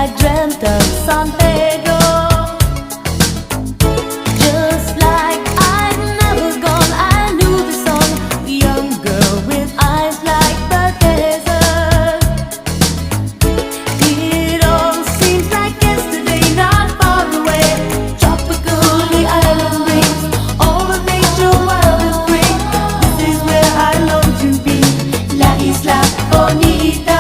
I dreamt of San Pedro. Just like I'd never gone, I knew the song. A young girl with eyes like the desert. It all seems like yesterday, not far away. Tropical, the island brings all the nature wild and free. This is where I long to be, La Isla Bonita.